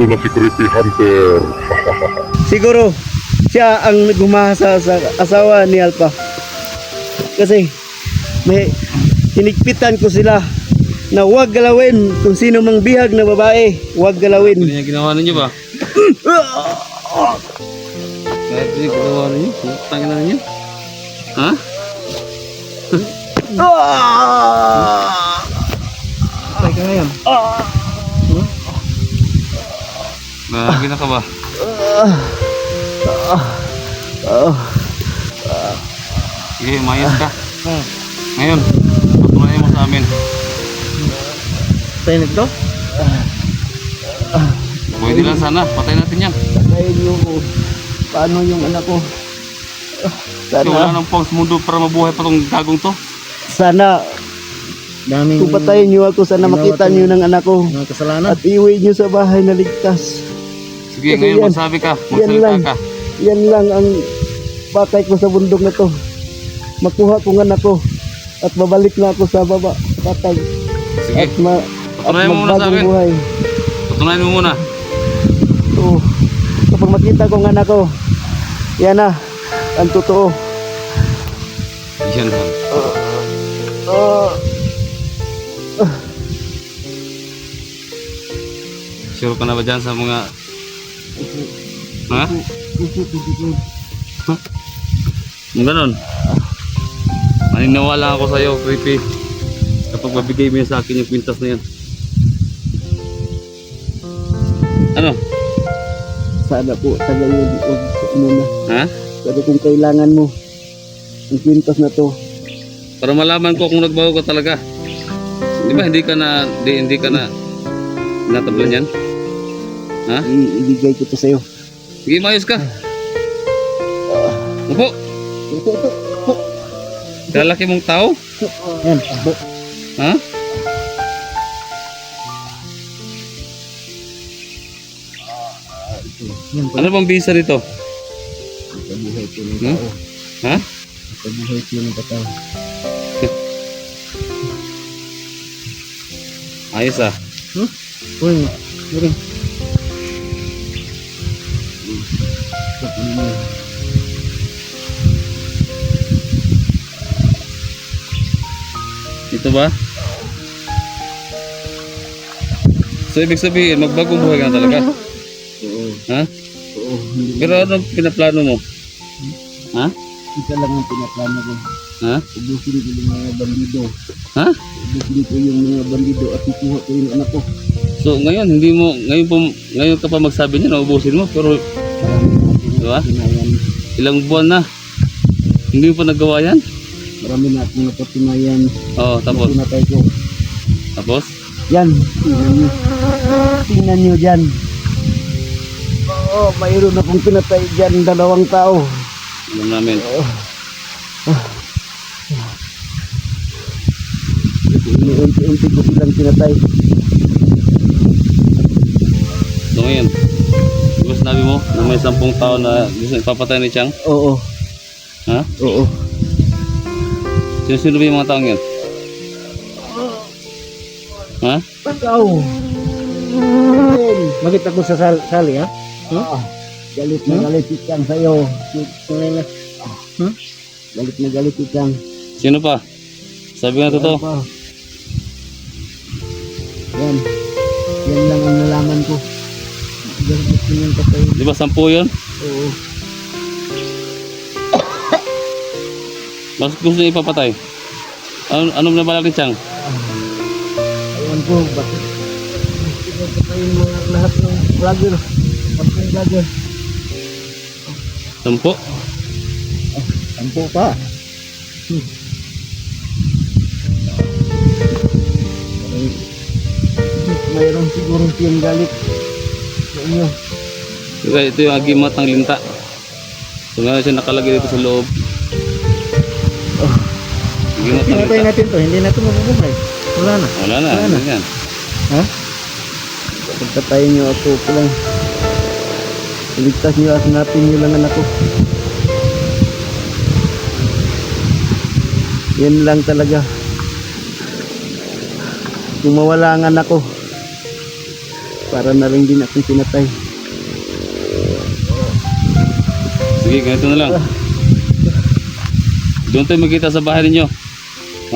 nandito na si Creepy Hunter. Siguro siya ang gumahasa sa asawa ni Alpha. Kasi may hinigpitan ko sila na huwag galawin kung sino mang bihag na babae, huwag galawin. Hindi niya ginawa ninyo ba? Kahit hindi ginawa ninyo, tangin na ninyo. Ha? Patay ka ngayon. Nagagin na ka ba? Sige, mayos ka. Ngayon, patunayan mo sa amin. Patay na ito? Pwede lang sana, patay natin yan. Patayin niyo ko. Paano yung anak ko? Kasi wala Sana, nang pang mundo para mabuhay pa tong gagong to. sana, kung patayin niyo ako, sana makita niyo ng anak ko. Kasalanan. At iuwi niyo sa bahay na ligtas. Sige, Kasi ngayon yan, magsabi ka, yan lang. magsalita ka. Yan lang ang patay ko sa bundok na to. Makuha ko ng anak ko. At babalik na ako sa baba. Patay. Sige, At patunayan mo muna sa magbagong akin. buhay. Patunayan mo muna. Oo. Kapag makita ko ng anak ko, yan na. Ang totoo. Yan lang. Sure ka na ba dyan sa mga... Ha? Kung ganon. Maniniwala ako sa'yo, Creepy. Kapag mabigay mo yan sa akin yung kwintas na yan. Ano? Sana po, tagayin muna. Ha? Pero kung kailangan mo, ang kwintas na to, Para malaman ko kung nagbago ka talaga. Di ba hindi ka na natablan yan? Ha? ibigay ko to sa'yo. Sige, mayos ka. Upo. Ito. Lalaki mong tao? Yan. Ha? Yan Ano bang bisa nito? Kabuhay ko ng Hmm? tao. Ha? Kabuhay ko ng tao. Ayos ah. Uy, meron. Ito ba? So ibig sabihin, magbagong buhay ka na talaga? Oo. Ha? Oo. Hindi Pero ano pinaplano mo? Ha? Ito lang ang pinaplano ko. Ha? Ubusin ko yung mga bandido. Ha? Ubusin ko yung mga bandido at ikuha ko yung anak ko. So ngayon, ngayon ka pa magsabi niya na ubusin mo, pero Marami Diba? na yan. ilang buwan na. Hindi mo pa nagawa yan? Marami na akong napatunayan. Oo, tapos? Pinatay ko. Tapos? Yan. Tingnan nyo. Tingnan nyo dyan. Oo, mayroon akong pinatay dyan. 2 tao. Alam namin. Unti-unti ko silang pinatay. So ngayon, di ba sinabi mo na may 10 tao na gusto ipapatay ni Chang? Oo. Ha? Oo. Sino ba yung mga taong yan? Ha? Ikaw. Bakit ako sa sali ha? Galit na galit ikang sa'yo. Galit na galit ikang. Sino pa? Sabi nga totoo. Yan. Yan lang ang nalaman ko. Galit ko yung patay. Di ba 10 yun? Oo. Bakit gusto niya ipapatay? Ano na balak ni Chang? Ayan po. Bakit? Patayin mo lahat ng vlogger. Pagkain vlogger. 10? Ampo pa. Mayroon siguro siyang galit sa inyo. Kaya ito yung agimat ng linta. So nga siya nakalagay dito sa loob. Agimat ng Pinatay linta. natin to, hindi natin mabubuhay. Wala na. Wala na, Wala na. yan. Ha? Pagkatayin niyo ako ko lang. Iligtas niyo at natin niyo lang anak ko. Yan lang talaga. Kung mawala ang anak ko, para na rin din akong pinatay. Sige, ganito na lang. Doon tayo magkita sa bahay ninyo.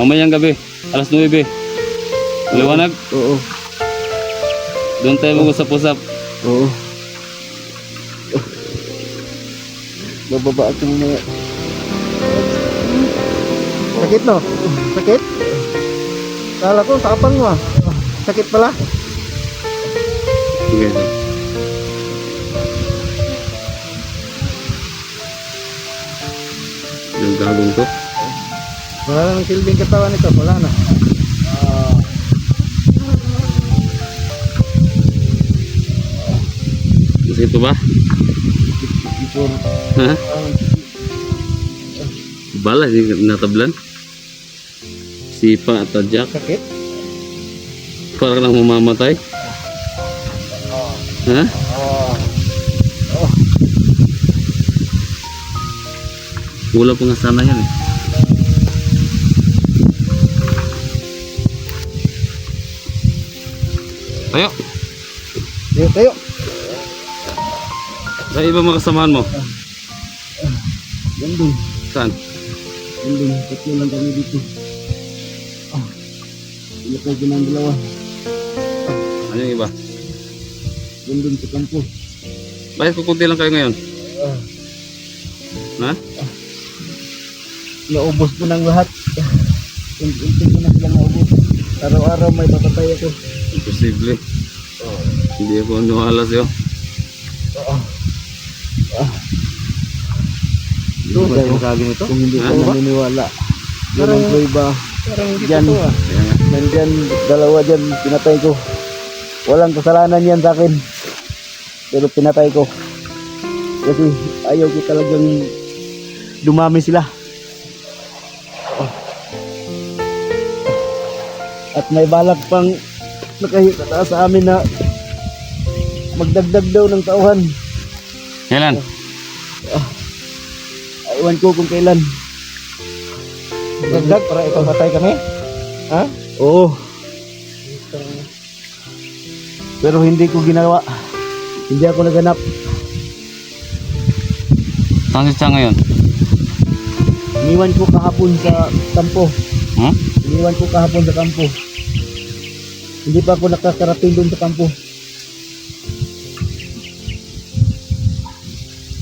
Mamayang gabi, alas 9. Maliwanag? Oo. Doon tayo mag-usap-usap. Oo. Bababa ako mga... Sakit no? Sakit? Kala ko sapang mo ah. Sakit pala. Sige, sige. Yung gagong to. Wala nang silbing katawan nito. Wala na. Kasi ito ba? Ha? Bala, hindi natablan. Sipa at tadyak. Sakit? Parang lang mamamatay. Ha? Wala pa nga sana yan eh. Tayo! Tayo. Sa iba mga kasamahan mo? Yan dun. Saan? Yan dun. Tatlo lang kami dito. Hindi ko ginang dalawa. Ano yung iba? Yan dun sa kampo. Bakit kukunti lang kayo ngayon? Ha? Naubos ko ng lahat. Unti ko na silang naubos. Araw-araw may papatay ako. Imposible. Hindi ako nuhala sa'yo. Ito ba yung sabi nito? Kung hindi ka Ano ba? naniniwala. Yan Parang- ang prueba. Parang hindi Diyan. totoo ah. Kaya nga. Nandyan, dalawa dyan, pinatay ko. Walang kasalanan yan sa akin. Pero pinatay ko. Kasi ayaw ko talagang dumami sila. At may balak pang nakahita sa amin na magdagdag daw ng tauhan. Kailan? Ewan ko kung kailan. Dagdag para ikaw patay kami? Ha? Oo. Pero hindi ko ginawa. Hindi ako naganap. Saan si Chang ngayon? Iniwan ko kahapon sa kampo. Hmm? Iniwan ko kahapon sa kampo. Hindi pa ako nakakarating doon sa kampo.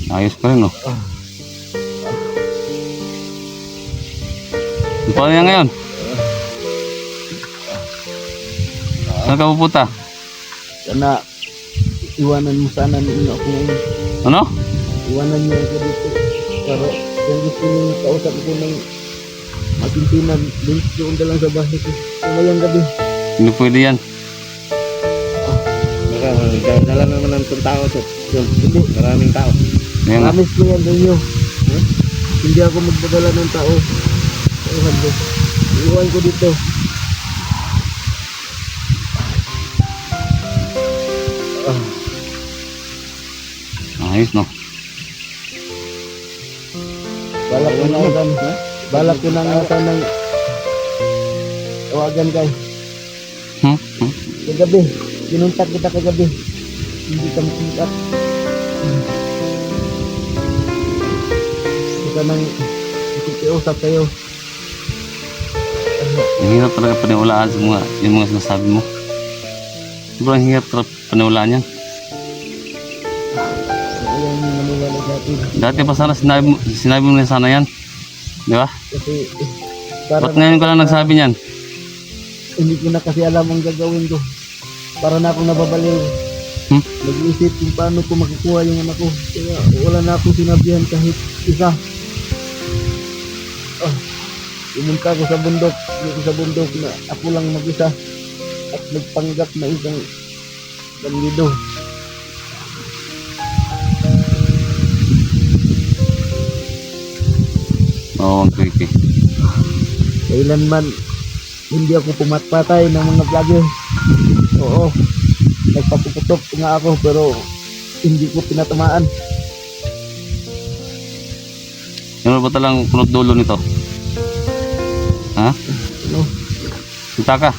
Ayos pa rin, no? Paano yan ngayon? Saan ka pupunta? Sana iwanan mo sana ninyo ako ngayon. Ano? Iwanan niyo ako dito. Pero kung gusto niyo kausap ko ng masintinan, doon ka lang sa bahay ko. Kumayang gabi. Hindi pwede yan. Dala naman ng tao to. Hindi. Maraming tao. Ayan nga. Promise ko yan sa inyo. Hindi ako magdadala ng tao. Iwan ko. Iwan ko dito. Ayos, no? Balak ko na utan. Balak ko na utan ng tawagan kay. Hmm? Hmm? Kagabi. Sinuntak kita kagabi. Hindi ka makuntak. Kita nang ikikiusap kayo. Ang hirap talaga paniwalaan sa yung mga sinasabi mo. Sobrang hirap talaga paniwalaan yan. Ayaw niyo maniwala sa atin. Dati pa sana sinabi mo na sana yan. Di ba? Kasi Ba't para ngayon ka lang nagsabi niyan? hindi ko na kasi alam ang gagawin ko. Para na akong nababaliw. Hmm? Nag-iisip kung paano ko makukuha yung anak ko. Kaya wala na akong sinabihan kahit isa. Pumunta ko sa bundok. Dito sa bundok na ako lang mag-isa. At nagpanggap na isang bandido. Oo, ang creepy. Kailanman hindi ako pumatpatay ng mga vlogger. Oo. Nagpapuputok nga ako pero hindi ko pinatamaan. Ano ba talang punot dulo nito? Ha? Ano? Punta ka.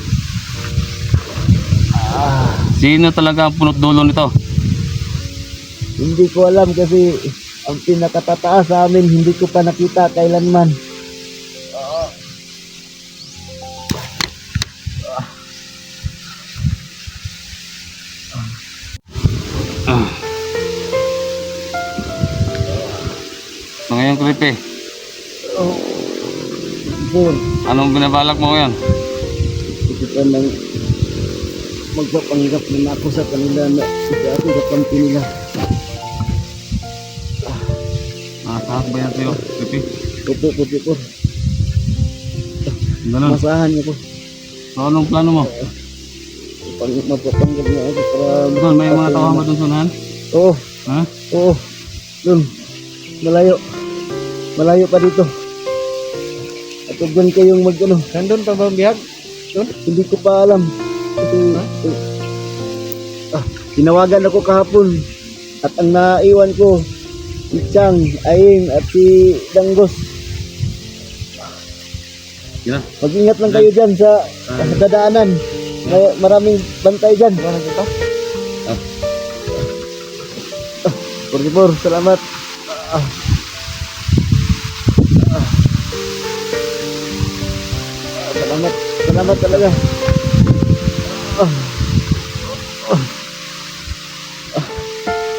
Sino talaga ang punot dulo nito? Hindi ko alam kasi ang pinakatataas sa amin hindi ko pa nakita kailanman. So ngayon, Creepy, Oh, Bon, anong binabalak mo ngayon? hindi pa nang magpapanggap na ako sa kanila na ito ako kakampi nila. Nakakahak ba yan sa'yo, Creepy? Pupo. Ganun. Masahan niyo ko. So anong plano mo? Magpapanggap na ako para... Doon, may mga tao ba doon sa unahan? Oo, Ha? oo. Doon, malayo. Malayo pa dito. At huwag doon kayong mag-ano. Nandun pa ba ang bihag? Hindi ko pa alam. Kasi, tinawagan ako kahapon. At ang naiwan ko, si Chang, Aing, at si Danggos. Yan. Mag-ingat lang kayo dyan sa dadaanan. Maraming bantay dyan. Por, salamat. Salamat talaga.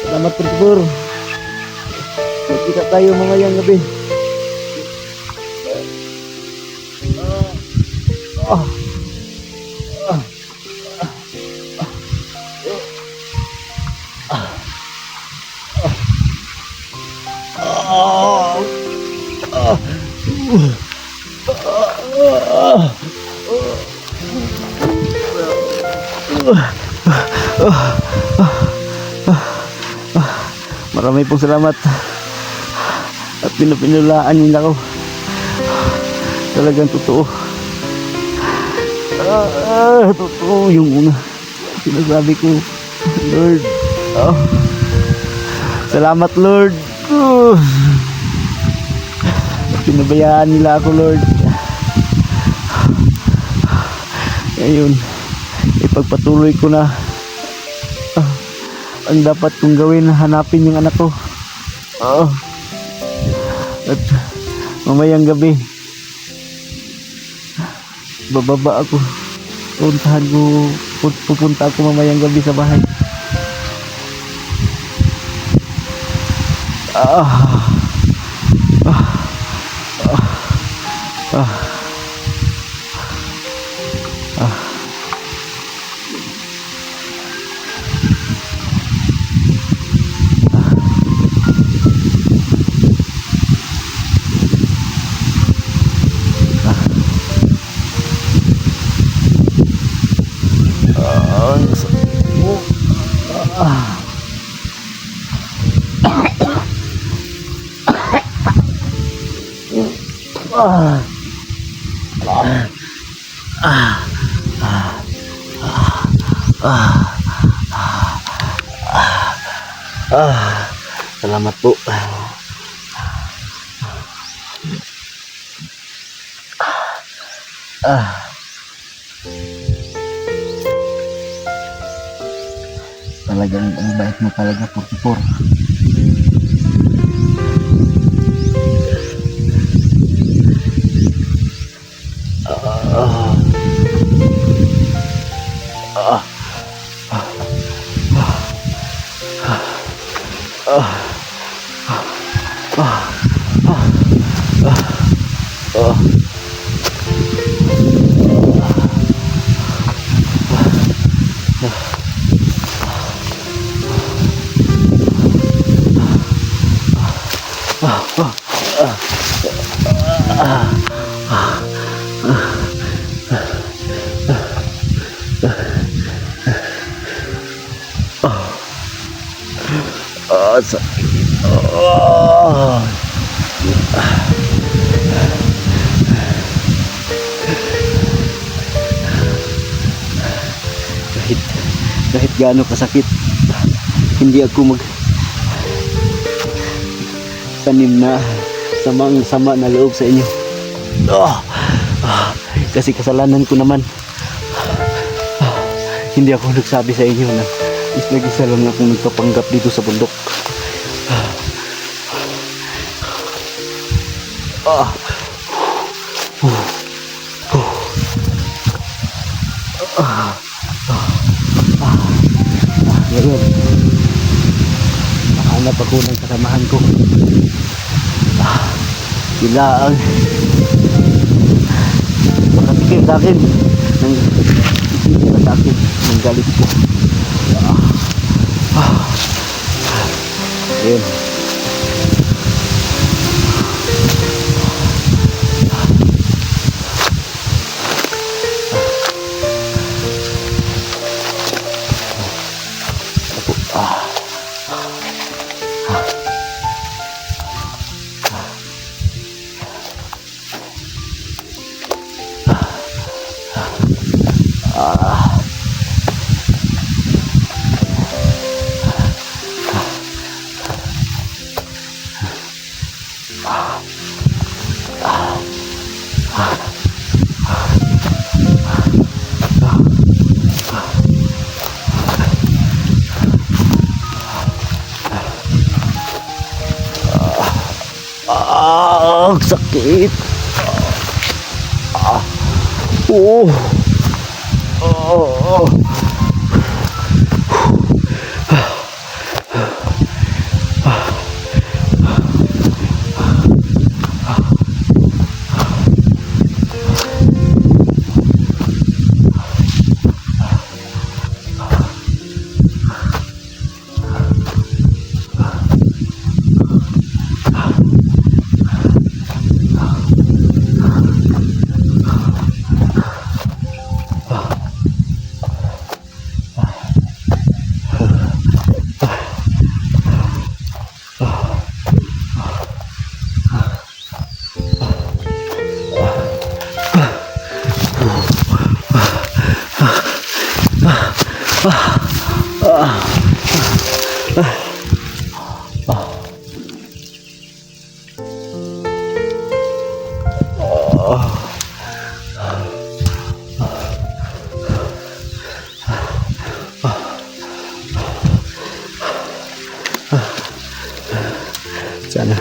Salamat por. Magkita tayo mamayang gabi. Marami pong salamat at pinupinulaan niyo ako. Talagang totoo. Totoo yung mga sinasabi ko, Lord. Salamat, Lord. Pinabayaan nila ako, Lord. Ngayon, ipagpatuloy ko na ang dapat kong gawin, hanapin yung anak ko. At mamayang gabi, bababa ako. Pupunta ako mamayang gabi sa bahay. Salamat po. Talagang ang bait mo talaga, 44. Kahit gaano kasakit, hindi ako tanim na sama na loob sa inyo. Kasi kasalanan ko naman. hindi ako nagsabi sa inyo na nag-isa lang akong nagpapanggap dito sa bundok. Ngayon, nakahanap ako ng kasamahan ko. Sila ang makatikim sa akin ng isinira sa akin ng galit ko. Ayun. Ang sakit. Oh. Oh. Sana.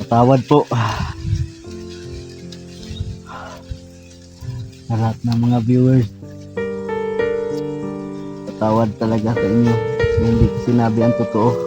Patawad po sa lahat ng mga viewers. Patawad talaga sa inyo na hindi ko sinabi ang totoo.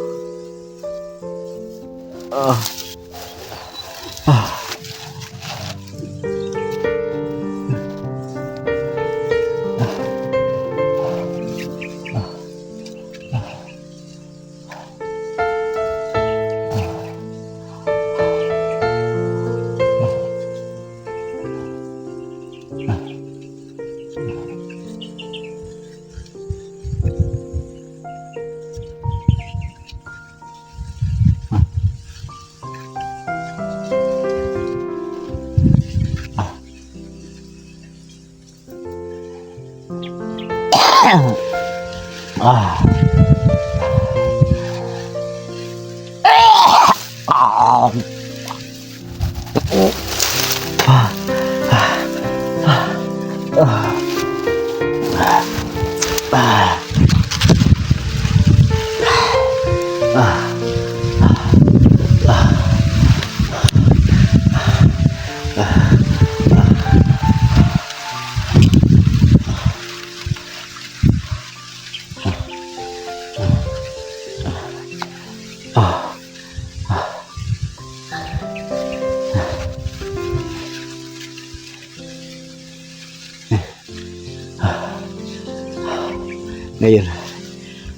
Ngayon,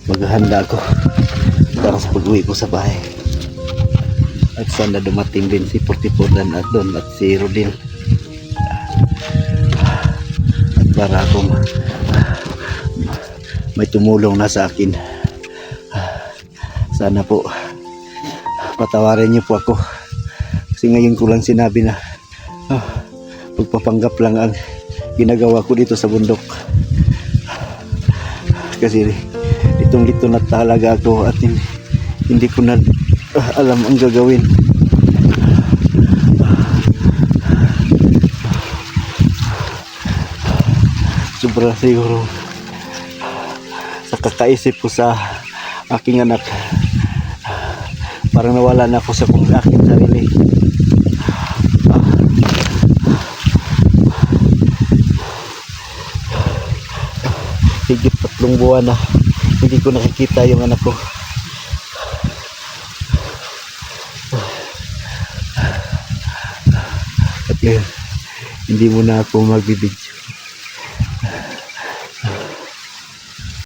maghahanda ako para sa pag-uwi ko sa bahay. At sana dumating din si 44 Dan at Don at si Rodin. At para akong may tumulong na sa akin. Sana po patawarin niyo po ako. Kasi ngayon ko lang sinabi na pagpapanggap lang ang ginagawa ko dito sa bundok. Kasi litong-lito na talaga ako at hindi ko na alam ang gagawin. Sobra siguro sa kakaisip ko sa aking anak. Parang nawala na ako sa aking sarili. Higit 3 buwan na hindi ko nakikita yung anak ko. At ngayon, hindi mo na ako magbibigay.